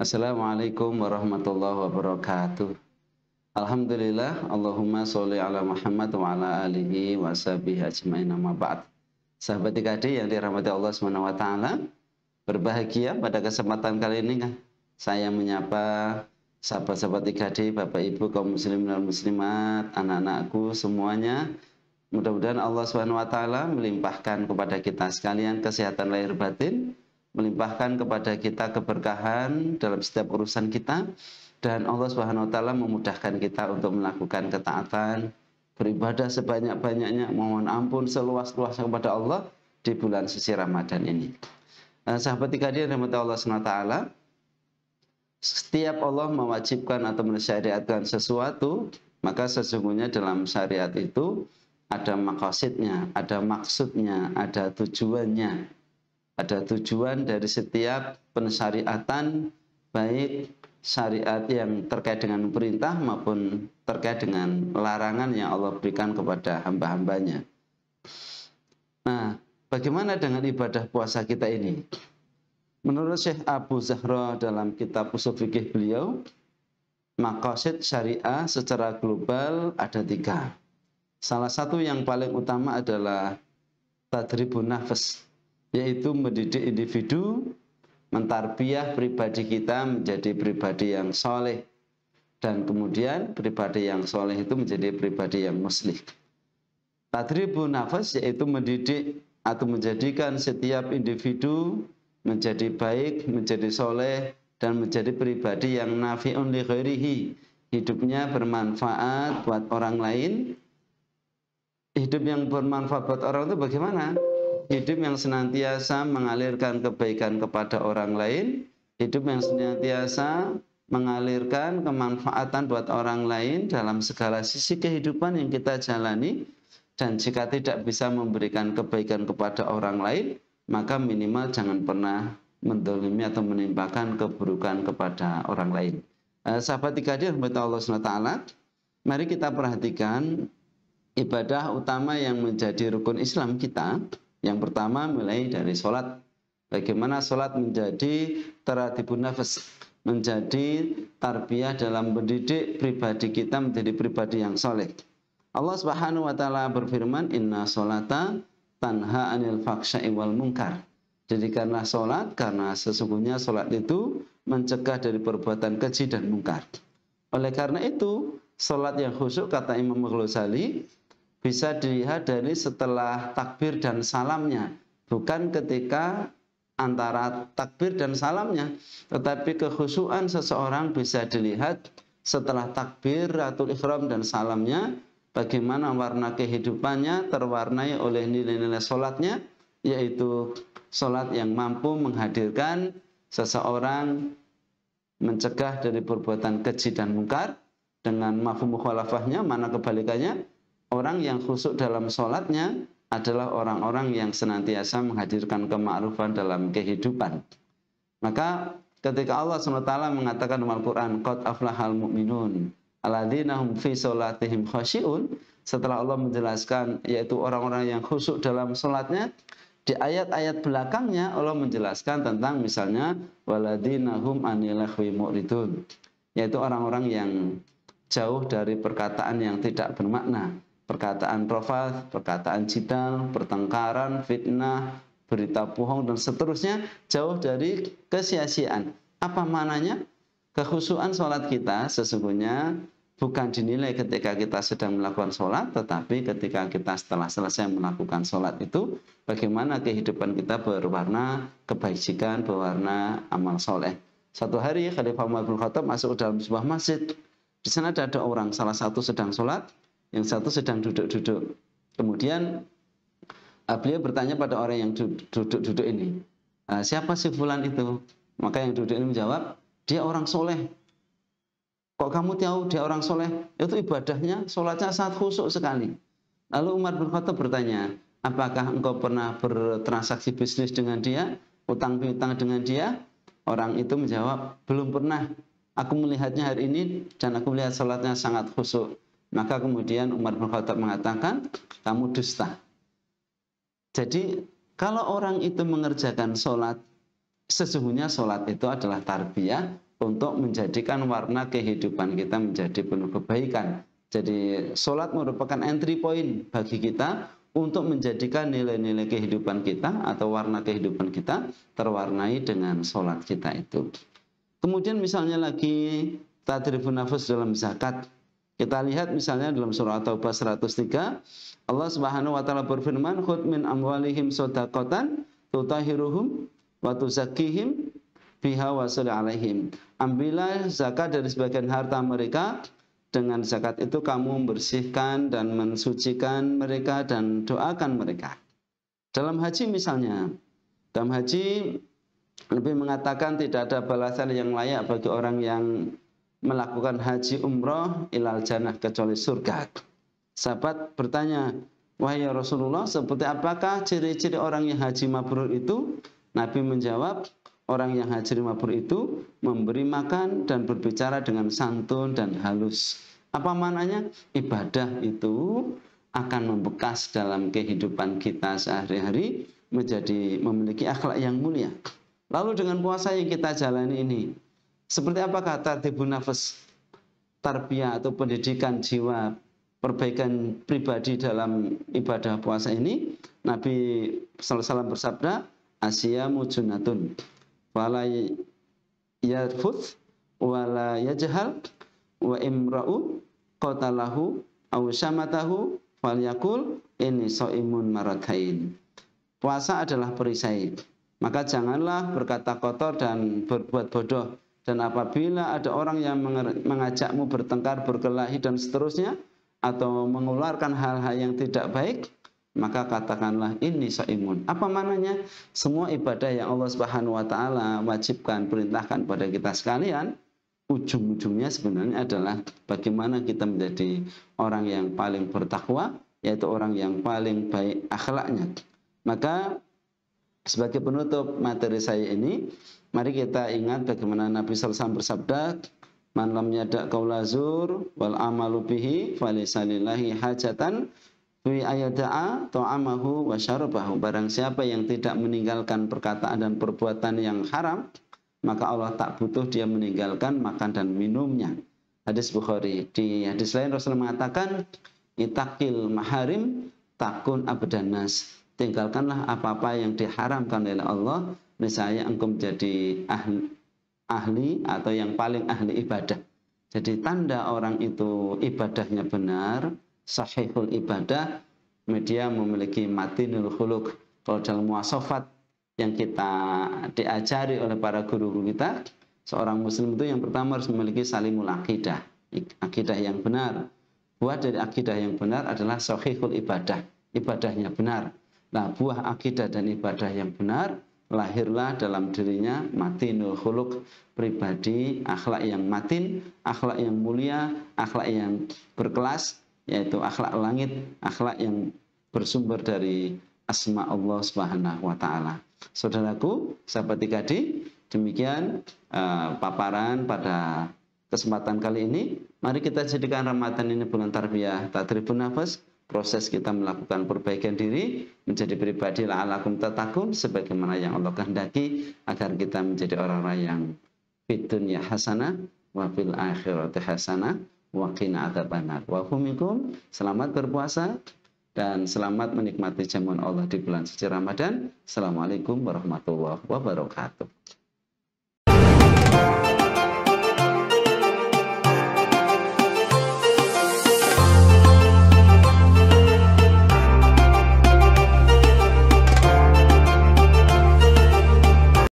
Assalamualaikum warahmatullahi wabarakatuh. Alhamdulillah, Allahumma sholli ala Muhammad wa ala alihi wa sahbihi ajma'in, amma ba'd. Sahabat IKD yang dirahmati Allah Subhanahu wa taala, berbahagia pada kesempatan kali ini kan saya menyapa sahabat-sahabat IKD, Bapak Ibu kaum muslimin dan muslimat, anak-anakku semuanya. Mudah-mudahan Allah Subhanahu wa taala melimpahkan kepada kita sekalian kesehatan lahir batin, melimpahkan kepada kita keberkahan dalam setiap urusan kita, dan Allah Subhanahu wa taala memudahkan kita untuk melakukan ketaatan, beribadah sebanyak-banyaknya, mohon ampun seluas-luasnya kepada Allah di bulan suci Ramadan ini. Sahabat IKD yang dirahmati Allah Subhanahu wa taala, setiap Allah mewajibkan atau mensyariatkan sesuatu, maka sesungguhnya dalam syariat itu ada maqasidnya, ada maksudnya, ada tujuannya. Ada tujuan dari setiap pensyariatan, baik syariat yang terkait dengan perintah maupun terkait dengan larangan yang Allah berikan kepada hamba-hambanya. Nah, bagaimana dengan ibadah puasa kita ini? Menurut Syekh Abu Zahra dalam kitab Ushul Fiqih beliau, maqasid syariah secara global ada 3. Salah satu yang paling utama adalah tadribun nafas, yaitu mendidik individu, mentarbiyah pribadi kita menjadi pribadi yang soleh, dan kemudian pribadi yang soleh itu menjadi pribadi yang muslih. Tadribun nafas yaitu mendidik atau menjadikan setiap individu menjadi baik, menjadi soleh, dan menjadi pribadi yang nafi'un li ghairihi, hidupnya bermanfaat buat orang lain. Hidup yang bermanfaat buat orang itu bagaimana? Hidup yang senantiasa mengalirkan kebaikan kepada orang lain, hidup yang senantiasa mengalirkan kemanfaatan buat orang lain dalam segala sisi kehidupan yang kita jalani, dan jika tidak bisa memberikan kebaikan kepada orang lain, maka minimal jangan pernah mendolimi atau menimpakan keburukan kepada orang lain. Sahabat IKD Allah SWT, mari kita perhatikan ibadah utama yang menjadi rukun Islam kita. Yang pertama mulai dari sholat. Bagaimana sholat menjadi taradibun nafas, menjadi tarbiyah dalam mendidik pribadi kita menjadi pribadi yang soleh. Allah Subhanahu wa taala berfirman, inna sholata tanha anil faksha'i wal munkar. Jadikanlah sholat, karena sesungguhnya sholat itu mencegah dari perbuatan keji dan mungkar. Oleh karena itu, sholat yang khusyuk, kata Imam Ghazali, bisa dilihat dari setelah takbir dan salamnya, bukan ketika antara takbir dan salamnya, tetapi kekhusyuan seseorang bisa dilihat setelah takbir atau ihram dan salamnya, bagaimana warna kehidupannya terwarnai oleh nilai-nilai sholatnya, yaitu sholat yang mampu menghadirkan seseorang mencegah dari perbuatan keji dan mungkar. Dengan mafhum mukhalafahnya, mana kebalikannya? Orang yang khusyuk dalam sholatnya adalah orang-orang yang senantiasa menghadirkan kema'rufan dalam kehidupan. Maka ketika Allah SWT mengatakan dalam Al-Quran, qad aflahal mu'minun alladzina hum fi sholatihim khashi'un, setelah Allah menjelaskan yaitu orang-orang yang khusyuk dalam sholatnya, di ayat-ayat belakangnya Allah menjelaskan tentang misalnya waladzina hum anil lahwi mu'ridun, yaitu orang-orang yang jauh dari perkataan yang tidak bermakna, perkataan rafath, perkataan jidal, pertengkaran, fitnah, berita bohong, dan seterusnya, jauh dari kesia-siaan. Apa maknanya? Kekhusyuan sholat kita sesungguhnya bukan dinilai ketika kita sedang melakukan sholat, tetapi ketika kita setelah selesai melakukan sholat itu, bagaimana kehidupan kita berwarna kebajikan, berwarna amal soleh. Suatu hari Khalifah Umar bin Khattab masuk dalam sebuah masjid. Di sana ada orang, salah satu sedang sholat, yang satu sedang duduk-duduk. Kemudian beliau bertanya pada orang yang duduk-duduk ini, siapa si fulan itu? Maka yang duduk ini menjawab, dia orang soleh. Kok kamu tahu dia orang soleh? Itu ibadahnya, sholatnya sangat khusyuk sekali. Lalu Umar bin Khattab bertanya, apakah engkau pernah bertransaksi bisnis dengan dia, utang piutang dengan dia? Orang itu menjawab, belum pernah. Aku melihatnya hari ini dan aku melihat sholatnya sangat khusyuk. Maka kemudian Umar bin Khattab mengatakan, kamu dusta. Jadi kalau orang itu mengerjakan sholat, sesungguhnya sholat itu adalah tarbiyah untuk menjadikan warna kehidupan kita menjadi penuh kebaikan. Jadi sholat merupakan entry point bagi kita untuk menjadikan nilai-nilai kehidupan kita atau warna kehidupan kita terwarnai dengan sholat kita itu. Kemudian misalnya lagi tadribun nafas dalam zakat. Kita lihat misalnya dalam surah Taubah 103, Allah Subhanahu wa taala berfirman, "Khudh min amwalihim shadaqatan tutahhiruhum wa tuzakkihim biha wa sholli alaihim." Ambillah zakat dari sebagian harta mereka, dengan zakat itu kamu membersihkan dan mensucikan mereka dan doakan mereka. Dalam haji misalnya, dalam haji Nabi mengatakan tidak ada balasan yang layak bagi orang yang melakukan haji umroh ilal jannah kecuali surga. Sahabat bertanya, wahai Rasulullah, seperti apakah ciri-ciri orang yang haji mabrur itu? Nabi menjawab, orang yang haji mabrur itu memberi makan dan berbicara dengan santun dan halus. Apa maknanya? Ibadah itu akan membekas dalam kehidupan kita sehari-hari, memiliki akhlak yang mulia. Lalu dengan puasa yang kita jalani ini, seperti apakah tadribun nafas, tarbiyah atau pendidikan jiwa, perbaikan pribadi dalam ibadah puasa ini? Nabi sallallahu alaihi wasallam bersabda, "Asyamu junnatun, wala yarfuth, wala yajhal, wa imra'u qatalahu aw syamatahu falyakul inni shaimun maratain." Puasa adalah perisai, maka janganlah berkata kotor dan berbuat bodoh. Dan apabila ada orang yang mengajakmu bertengkar, berkelahi dan seterusnya, atau mengeluarkan hal-hal yang tidak baik, maka katakanlah ini shaimun. Apa maknanya? Semua ibadah yang Allah Subhanahu wa taala wajibkan, perintahkan pada kita sekalian, ujung-ujungnya sebenarnya adalah bagaimana kita menjadi orang yang paling bertakwa, yaitu orang yang paling baik akhlaknya. Maka sebagai penutup materi saya ini, mari kita ingat bagaimana Nabi sallallahu alaihi wasallam bersabda, "Man lam yada' qaula zur wal amalu bihi falaysa lillahi hajatan fi ayada'a ta'amahu wa syarabahu." Barang siapa yang tidak meninggalkan perkataan dan perbuatan yang haram, maka Allah tak butuh dia meninggalkan makan dan minumnya. Hadis Bukhari. Di hadis lain Rasulullah mengatakan, "Ittaqil maharim takun abdanas." Tinggalkanlah apa-apa yang diharamkan oleh Allah, niscaya engkau menjadi ahli atau yang paling ahli ibadah. Jadi tanda orang itu ibadahnya benar, sahihul ibadah, media memiliki matinul khuluq. Kalau dalam muasafat yang kita diajari oleh para guru-guru kita, seorang muslim itu yang pertama harus memiliki salimul akidah, akidah yang benar. Buah dari akidah yang benar adalah sahihul ibadah, ibadahnya benar. Nah, buah akidah dan ibadah yang benar lahirlah dalam dirinya matinul khuluq, pribadi akhlak yang matin, akhlak yang mulia, akhlak yang berkelas, yaitu akhlak langit, akhlak yang bersumber dari asma Allah Subhanahu wa taala. Saudaraku, sahabat IKD, demikian paparan pada kesempatan kali ini. Mari kita jadikan Ramadan ini bulan tarbiyah tadribun nafas, proses kita melakukan perbaikan diri menjadi pribadi la'alakum tattaqun sebagaimana yang Allah kehendaki, agar kita menjadi orang-orang yang fid dunya hasanah wa fil akhirati hasanah wa qina adzabannar. Wa humikum, selamat berpuasa dan selamat menikmati jamuan Allah di bulan suci Ramadan. Assalamualaikum warahmatullahi wabarakatuh.